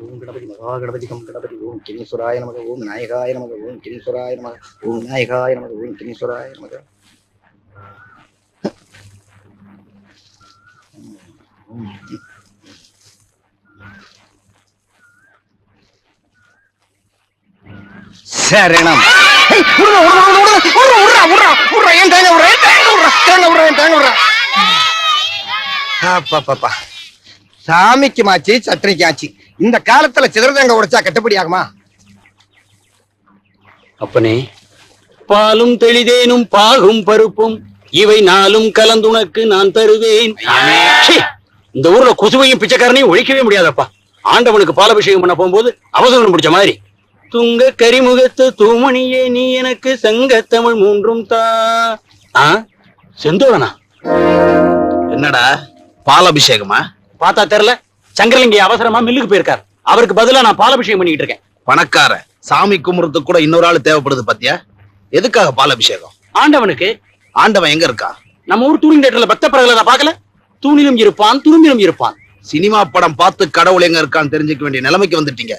ஓம் Ganapathi Mahaganapati come Ganapathi ஓம் கிரீஸ்வராய நமக ஓம் விநாயகாய நமக ஓம் கிரீஸ்வராய நமக ஓம் விநாயகாய நமக ஓம் கிரீஸ்வராய நமக. சரணம். சாமிக்கு மாச்சு சட்டனைக்கு ஆச்சு. இந்த காலத்துல சிதறதங்க உடைச்சா கட்டுப்படி ஆகுமா? அப்பனே, பாலும் தெளிதேனும் பாகும் பருப்பும் இவை நாளும் கலந்துனக்கு நான் தருவேன். இந்த ஊர்ல கொசுவையும் பிச்சைக்காரனையும் ஒழிக்கவே முடியாதப்பா. ஆண்டவனுக்கு பாலாபிஷேகம் பண்ண போகும்போது அவசரம் பிடிச்ச மாதிரி. துங்க கரிமுகத்து தூமணியே நீ எனக்கு சங்கத்தமிழ் மூன்றும் தா. செந்தோழனா? என்னடா பாலாபிஷேகமா? பார்த்தா தெரியல. சங்கரலிங்க அவசரமா மில்லுக்கு போயிருக்காரு. அவருக்கு பதிலா நான் பாலாபிஷேகம் பண்ணிட்டு இருக்கேன். பணக்கார சாமி கும்பிடுறதுக்கு கூட இன்னொரு ஆள் தேவைப்படுது பாத்தியா? எதுக்காக பாலாபிஷேகம்? ஆண்டவனுக்கு. ஆண்டவன் எங்க இருக்கா? நம்ம ஊர் டூரிங் தியேட்டர்ல பக்த பிரகலாத பாக்கல? தூணிலும் இருப்பான் துரும்பிலும் இருப்பான். சினிமா படம் பார்த்து கடவுள் எங்க இருக்கான்னு தெரிஞ்சுக்க வேண்டிய நிலைமைக்கு வந்துட்டீங்க.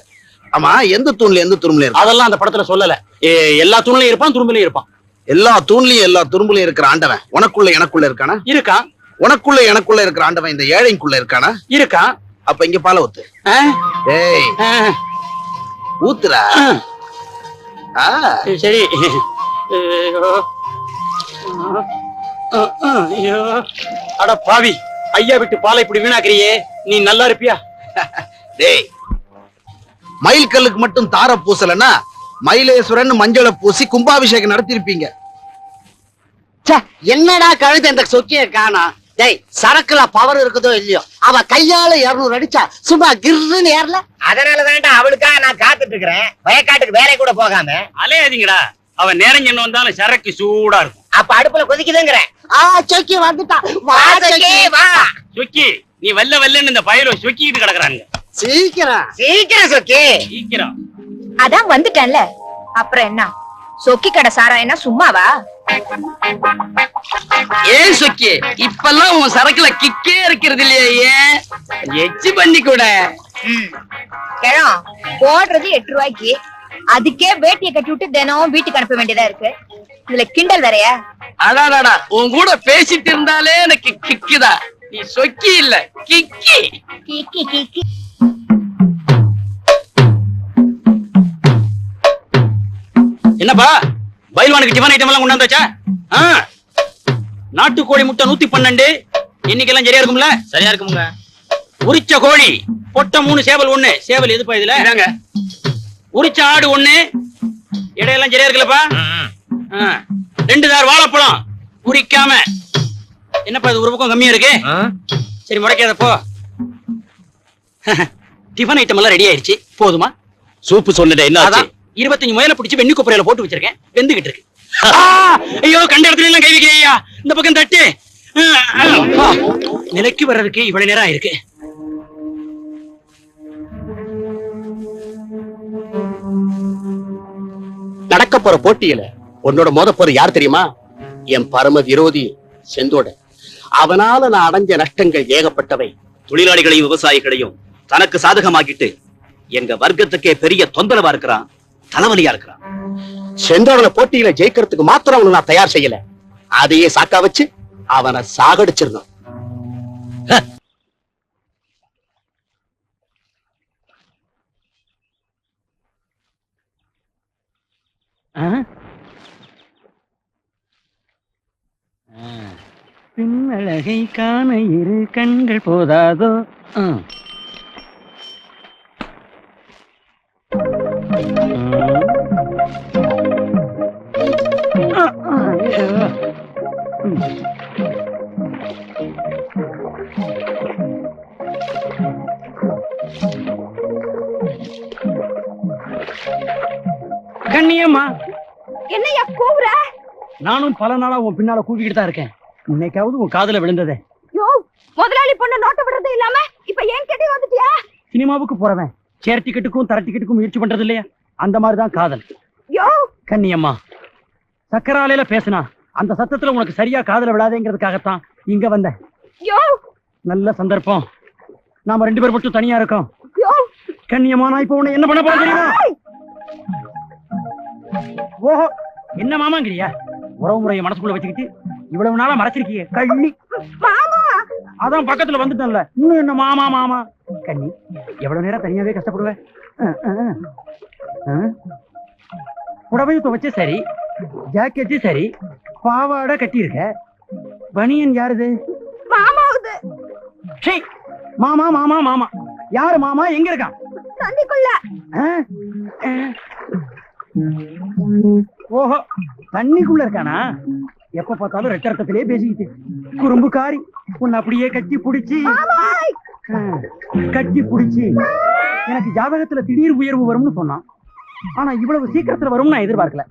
ஆமா, எந்த தூண்ல எந்த துரும்புல இருக்கு? அதெல்லாம் அந்த படத்துல சொல்லல. எல்லா தூண்லயும் இருப்பான் துரும்பிலையும் இருப்பான். எல்லா தூண்லயும் எல்லா துரும்புலயும் இருக்கிற ஆண்டவன் உனக்குள்ள எனக்குள்ள இருக்கானா? இருக்கான். உனக்குள்ள எனக்குள்ள இருக்கிற ஆண்டவன் இந்த ஏழைக்குள்ள இருக்கானா? இருக்கான். அப்ப இங்க பால ஊத்து. ஏய், ஊத்துறா. சரி. அட பாவி, ஐயா விட்டு பாலை இப்படி வீணாக்குறியே, நீ நல்லா இருப்பியா? டேய், மயில் கல்லுக்கு மட்டும் தார பூசலன்னா மயிலேஸ்வரன் மஞ்சளை பூசி கும்பாபிஷேகம் நடத்திருப்பீங்க. என்னடா கழுத இந்த சொக்கிய காணா? டேய், சரக்குல பவர் இருக்குதோ இல்லையோ, அவ கையால 200 அடிச்சா சும்மா கிர்ன்னு ஏறல. அதனாலதான்டா அவளுக்காக நான் காத்துட்டு இருக்கிறேன். வயக்காட்டுக்கு வேலை கூட போகாம. அலையாதீங்கடா, அவன் நேரம் என்ன வந்தாலும் சரக்கு சூடா இருக்கும். அப்ப அடுப்புல கொதிக்குதுங்கிறேன். சொக்கி வந்துட்டா. வா சொக்கி, வா. சொக்கி, நீ வல்ல வல்லன்னு இந்த பயலோ சொக்கிட்டு கிடக்குறாங்க. சீக்கிரம் சீக்கிரம் சொக்கி, சீக்கிரம். அதான் வந்துட்டேன்ல, அப்புறம் என்ன? சொக்கி கடை சாராயனா சும்மாவா? ஏன் சொக்கி, இப்பெல்லாம் உன் சரக்குல கிக்கே இருக்கிறது இல்லையே, எச்சி பண்ணி கூட. கிழம் போடுறது 8 ரூபாய்க்கு, அதுக்கே வேட்டியை கட்டி விட்டு தினம் வீட்டுக்கு அனுப்ப வேண்டியதா இருக்கு. இதுல கிண்டல் வேறையா? அடாடாடா, உன் கூட பேசிட்டு இருந்தாலே எனக்கு கிக்குதா. நீ சொக்கி இல்ல, கிக்கி. கிக்கி கிக்கி. என்னப்பா, பயில்வானுக்கு டிஃபன் ஐட்டம் எல்லாம் கொண்டாந்தாச்சா? நாட்டுக்கோழி முட்டை 112. இன்னைக்கெல்லாம் சரியா இருக்கும்ல? சரியா இருக்குங்க. உரிச்ச கோழி பொட்டை 3, சேவல் 1. சேவல் எதுப்பா இதுல? உரிச்ச ஆடு 1. இடையெல்லாம் சரியா இருக்குல்லப்பா? 2 தார் வாழைப்பழம் உரிக்காம. என்னப்பா இது ஒரு பக்கம் கம்மியா இருக்கு? சரி, முறைக்காத போ. டிஃபன் ஐட்டம் எல்லாம் ரெடி ஆயிடுச்சு. போதுமா? சூப்பு சொல்லுடா. என்ன ஆச்சு? 25 முயலை பிடிச்சு வெண்ணி குப்பரையில போட்டு வச்சிருக்கேன். வெந்துகிட்டு இருக்கு. ஐயோ, கண்ட இடத்துல எல்லாம் கை வைக்கையா. இந்த பக்கம் தட்டு. நிலைக்கு வர்றதுக்கு இவ்வளவு நேரம் ஆயிருக்கு. நடக்க போற போட்டியில உன்னோட மோத போற யார் தெரியுமா? என் பரம விரோதி செந்தோட. அவனால நான் அடைஞ்ச நஷ்டங்கள் ஏகப்பட்டவை. தொழிலாளிகளையும் விவசாயிகளையும் தனக்கு சாதகமாக்கிட்டு எங்க வர்க்கத்துக்கே பெரிய தொந்தரவா இருக்கிறான், தலைவலியா இருக்கிறான். செந்தோடன போட்டியில ஜெயிக்கிறதுக்கு மாத்திரம் அவனை நான் தயார் செய்யல, அதையே சாக்கா வச்சு அவனை சாகடிச்சிருந்தான். பின்னழகை காண இரு கண்கள் போதாதோ? கண்ணியம்மா, என்னையா கூவுற? நானும் பல நாளா உன் பின்னால கூவிக்கிட்டு தான் இருக்கேன். இன்னைக்காவது உன் காதுல விழுந்ததே. யோ, முதலாளி பொண்ணு நோட்ட விடுறது இல்லாம இப்ப ஏன் கேட்டி வந்துட்டியா? சினிமாவுக்கு போறவன் சேர் டிக்கெட்டுக்கும் தர டிக்கெட்டுக்கும் முயற்சி பண்றது இல்லையா? அந்த மாதிரிதான் காதல். யோ கண்ணியம்மா, சக்கராலையில பேசினா அந்த சத்தத்துல உனக்கு சரியா காதல விடாதேங்கிறதுக்காகத்தான் இங்க வந்தேன். யோ, நல்ல சந்தர்ப்பம். நாம 2 பேர் மட்டும் தனியா இருக்கோம். யோ, கண்ணியமான இப்ப உன்னை என்ன பண்ண போற தெரியுமா? ஓஹோ, என்ன மாமாங்கிறியா? உறவு முறையை மனசுக்குள்ள வச்சுக்கிட்டு இவ்வளவு நாளா மறைச்சிருக்கீங்க கண்ணி. அதான் பக்கத்துல வந்துட்டேன்ல, இன்னும் என்ன மாமா மாமா கண்ணி? எவ்வளவு நேரம் தனியாவே கஷ்டப்படுவேன். புடவையும் துவைச்ச சரி, ஜாக்கெட்டு சரி, பாவாடை கட்டி இருக்க, பனியன் யாருது? மாமாவுது. மாமா மாமா மாமா யாரு மாமா? எங்க இருக்கான்? தண்ணிக்குள்ள. ஓஹோ, தண்ணிக்குள்ள இருக்கானா? எப்ப பார்த்தாலும் ரெட்டரத்திலே பேசிக்கிட்டு குறும்புக்காரி. உன்னை அப்படியே கட்டி புடிச்சு எனக்கு ஜாதகத்துல திடீர் உயர்வு வரும்னு சொன்னான். ஆனா இவ்வளவு சீக்கிரத்துல வரும்னு நான் எதிர்பார்க்கல.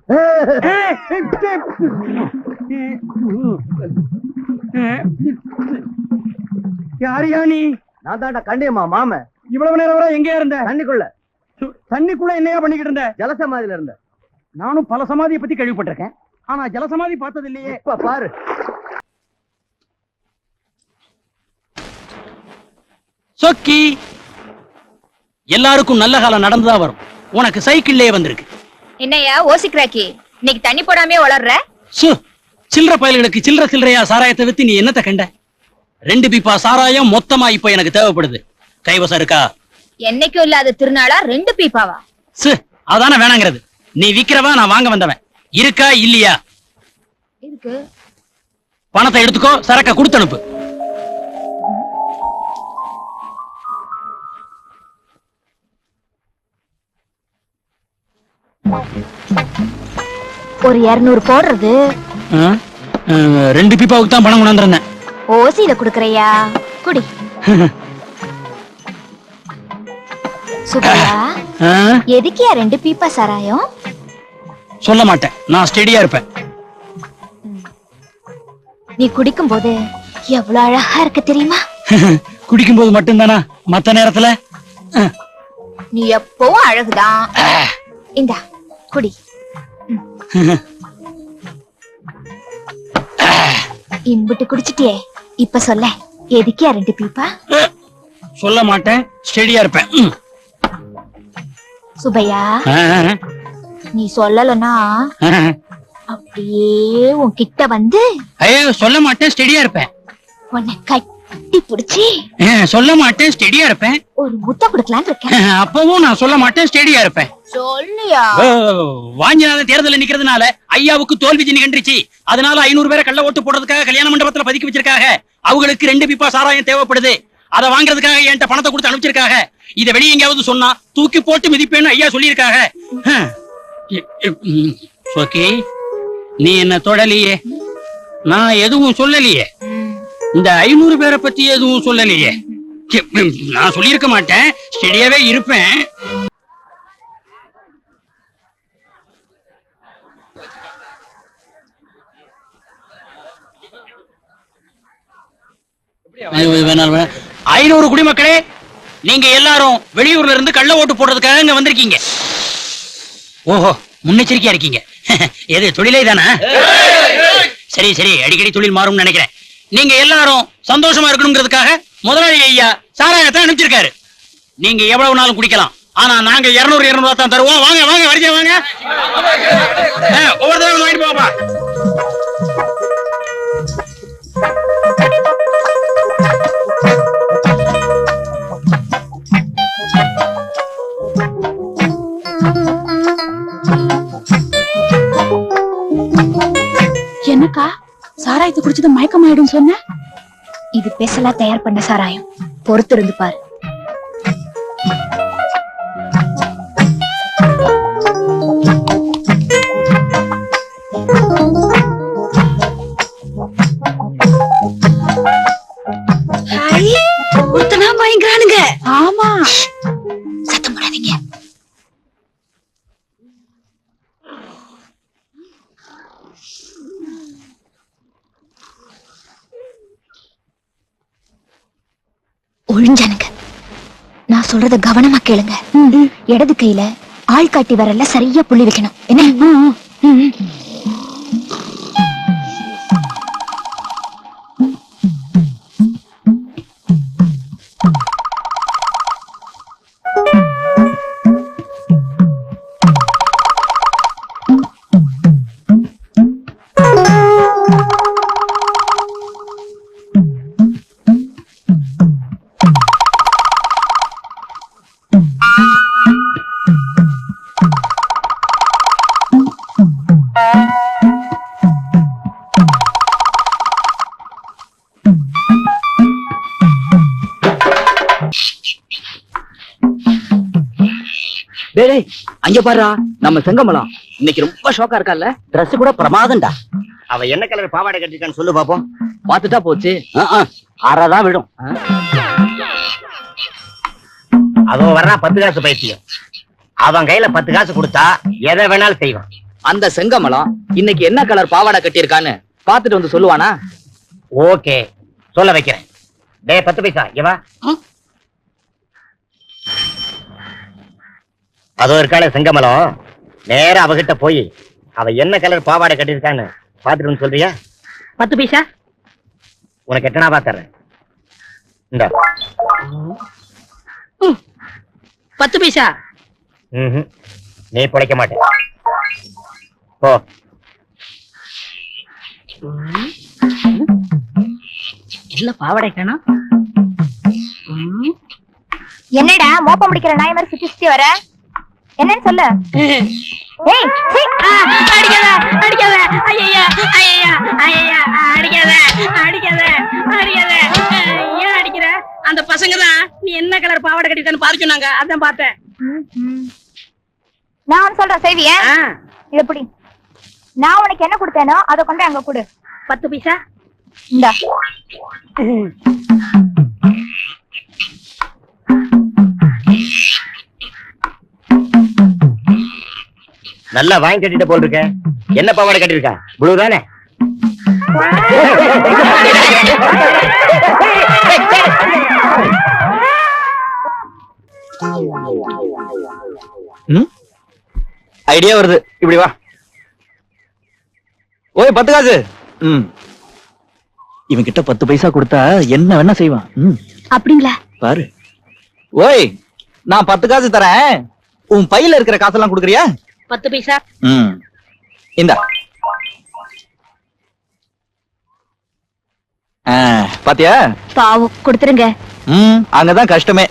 யாரியா நீ? நான் தாண்டா கண்டியம்மா மாம. இவ்வளவு நேரம் வரை எங்கேயா இருந்த? தண்ணிக்குள்ள. தண்ணிக்குள்ள என்னையா பண்ணிக்கிட்டு இருந்த? ஜலசமாதியில இருந்த. நானும் பல சமாதியை பத்தி கேள்விப்பட்டிருக்கேன், ஆனா ஜலசமாதி பார்த்தது இல்லையே. இப்ப பாரு. சொக்கி, எல்லாருக்கும் நல்ல காலம் நடந்துதான் வரும். உனக்கு சைக்கிள்லயே வந்திருக்கு. என்னையா ஓசிக்ராக்கி, இன்னைக்கு தண்ணி போடாமே வளர்ற? சில்லற பயல்களுக்கு சில்லறையா சாராயத்தை வித்து நீ என்னத்த கண்ட? 2 பீப்பா சாராயம் மொத்தமா இப்ப எனக்கு தேவைப்படுது. கைவசம் இருக்கா? என்னைக்கும் இல்லாத திருநாளா 2 பீப்பாவா? அதான வேணாங்கிறது. நீ விக்கிறவா, நான் வாங்க வந்தவன். இருக்கா இல்லையா? இருக்கு. பணத்தை எடுத்துக்கோ, சரக்க கொடுத்து அனுப்பு. ஒரு 200 போடுறது. 2 பீப்பாவுக்கு தான் பணம் கொண்டாந்துருந்தேன். ஓசியில குடுக்கறையா? குடி. சுபையா, எதுக்கியா 2 பீப்பா சாராயம்? சொல்ல மாட்டேன், நான் ஸ்டெடியா இருப்பேன். நீ குடிக்கும் போது எவ்வளவு அழகா இருக்கு தெரியுமா? குடிக்கும் போது மட்டும்தானா? மத்த நேரத்துல நீ எப்பவும் அழகுதான். இந்தா குடி. இம்புட்டு குடிச்சிட்டியே, இப்ப சொல்ல எதுக்கியா 2 பீப்பா? சொல்ல மாட்டேன், ஸ்டெடியா இருப்பேன். சுபையா, நீ சொல்லலனா அப்படியே உன் கிட்ட வந்து சொல்ல மாட்டேன், ஸ்டெடியா இருப்பேன். உன்னை கட்டி புடிச்சு சொல்ல மாட்டேன், ஸ்டெடியா இருப்பேன். ஒரு முத்த குடுக்கலான்னு இருக்கேன். அப்பவும் நான் சொல்ல மாட்டேன், ஸ்டெடியா இருப்பேன். சொல்லியா? வாஞ்சிநாதன் தேர்தல் நிக்கிறதுனால ஐயாவுக்கு தோல்வி ஜினி கண்டுச்சு. அதனால 500 பேரை கள்ள ஓட்டு போடுறதுக்காக கல்யாண மண்டபத்துல பதுக்கி வச்சிருக்காங்க. அவங்களுக்கு 2 பீப்பா சாராயம் தேவைப்படுது. அதை வாங்குறதுக்காக என்கிட்ட பணத்தை கொடுத்து அனுப்பிச்சிருக்காங்க. இதை வெளியே எங்கேயாவது சொன்னா தூக்கி போட்டு மிதிப்பேன்னு ஐயா சொல்லியிருக்காங்க. சோக்கி, நீ என்ன தொடலையே, நான் எதுவும் சொல்லலையே. இந்த 500 பேரை பத்தி எதுவும் சொல்லலையே. நான் சொல்லியிருக்க மாட்டேன், ஸ்டெடியாவே இருப்பேன். வேணாலும் 500 குடிமக்களே, நீங்க எல்லாரும் வெளியூர்ல இருந்து கள்ள ஓட்டு போடுறதுக்காக இங்க வந்திருக்கீங்க. ஓஹோ, முன்னெச்சரிக்கையா இருக்கீங்க. எது தொழிலே தானே? சரி சரி, அடிக்கடி தொழில் மாறும்னு நினைக்கிறேன். நீங்க எல்லாரும் சந்தோஷமா இருக்கணுங்கிறதுக்காக முதலாளி ஐயா சாராயத்தை அனுப்பிச்சிருக்காரு. நீங்க எவ்வளவு நாளும் குடிக்கலாம், ஆனா நாங்க 200 தான் தருவோம். வாங்க வாங்க, வரிசையா வாங்க. ஒவ்வொரு தடவை வாங்கிட்டு போப்பா. என்னக்கா, சாராயத்தை குடிச்சது மயக்கமாயிடும் சொன்ன? இது பெசலா தயார் பண்ண சாராயம், பொறுத்து இருந்து பாரு. ஒருத்தனா பயங்கரானுங்க. ஆமா, சத்தம் போடாதீங்க. ஒழிஞ்சானுங்க. நான் சொல்றத கவனமா கேளுங்க. இடது கையில ஆள்காட்டி வரல சரியா புள்ளி வைக்கணும். என்ன? டேய் அங்க பாருடா நம்ம செங்கமலம் இன்னைக்கு ரொம்ப ஷோக்கா இருக்கால. Dress கூட பிரமாதம்டா. அவ என்ன கலர் பாவாடை கட்டிருக்கான்னு சொல்லு பாப்போம். பாத்துட்டா போச்சு. ஆறாதான் விடும். அவன் வர்றா 10 காசு பைத்தியம். அவன் கையில 10 காசு கொடுத்தா எதை வேணாலும் செய்வான். அந்த செங்கமலம் இன்னைக்கு என்ன கலர் பாவாடை கட்டியிருக்கான்னு பாத்துட்டு வந்து சொல்லுவானா? ஓகே, சொல்ல வைக்கிறேன். டேய் 10 பைசா இங்க வா. அதோ இருக்காளே செங்கமலம், நேரா அவகிட்ட போய் அவ என்ன கலர் பாவாடை கட்டிருக்கான்னு பாத்துட்டு வந்து சொல்றியா? 10 பைசா. உனக்கு எட்டனா தர்றேன். இந்த 10 பைசா. நீ பிழைக்க மாட்டே. போ. இல்ல பாவாடை காணோம். என்னடா மோப்ப முடிக்கிற நாய் மாதிரி சுத்தி சுத்தி வர? என்னன்னு சொல்லு. ஏய், சீ. அடிக்காத, அடிக்காத. ஐயா, ஐயா, ஐயா, அடிக்காத, அடிக்காத, அடிக்காத. ஏன் அடிக்கிற? அந்த பசங்க தான் நீ என்ன கலர் பாவாடை கட்டிருக்கான்னு பாரு சொன்னாங்க. அதான் பார்த்தேன். நான் ஒன்னு சொல்றேன் செய்வியா? இது எப்படி? நான் உனக்கு என்ன கொடுத்தேனோ அதை கொண்டு அங்க கொடு. 10 பைசா. இந்தா. நல்லா வாங்கி கட்டிட்டு போல் இருக்க. என்ன பாவாடை கட்டிருக்கா? ப்ளூ தானே? ஐடியா வருது. இப்படி வா. ஓய் 10 காசு. இவன் கிட்ட 10 பைசா கொடுத்தா என்ன வேணா செய்வான். அப்படிங்களா? பாரு. ஓய், நான் 10 காசு தரேன். உன் பையில இருக்கிற காசெல்லாம் கொடுக்குறியா? 10 பைசா. இந்தா. பாத்தியா? பாவு கொடுத்துருங்க. அங்கதான் கஷ்டமே.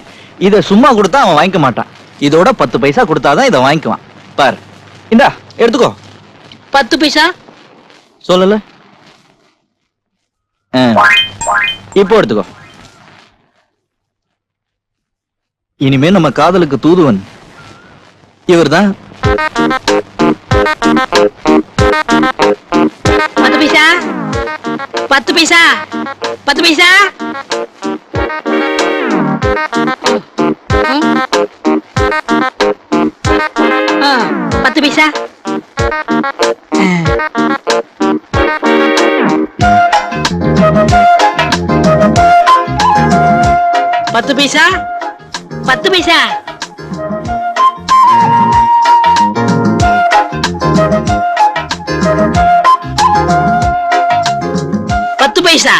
இத சும்மா கொடுத்தா அவன் வாங்கிக்க மாட்டான். இதோட 10 பைசா கொடுத்தாதான் இதை வாங்கிக்குவான். பாரு, இந்தா எடுத்துக்கோ. 10 பைசா சொல்லல. இப்போ எடுத்துக்கோ. இனிமே நம்ம காதலுக்கு தூதுவன் இவர்தான். 10 பைசா. 10 பைசா. 10 பைசா. 10 பைசா. 10 பைசா. 10 பைசா. 10 பைசா.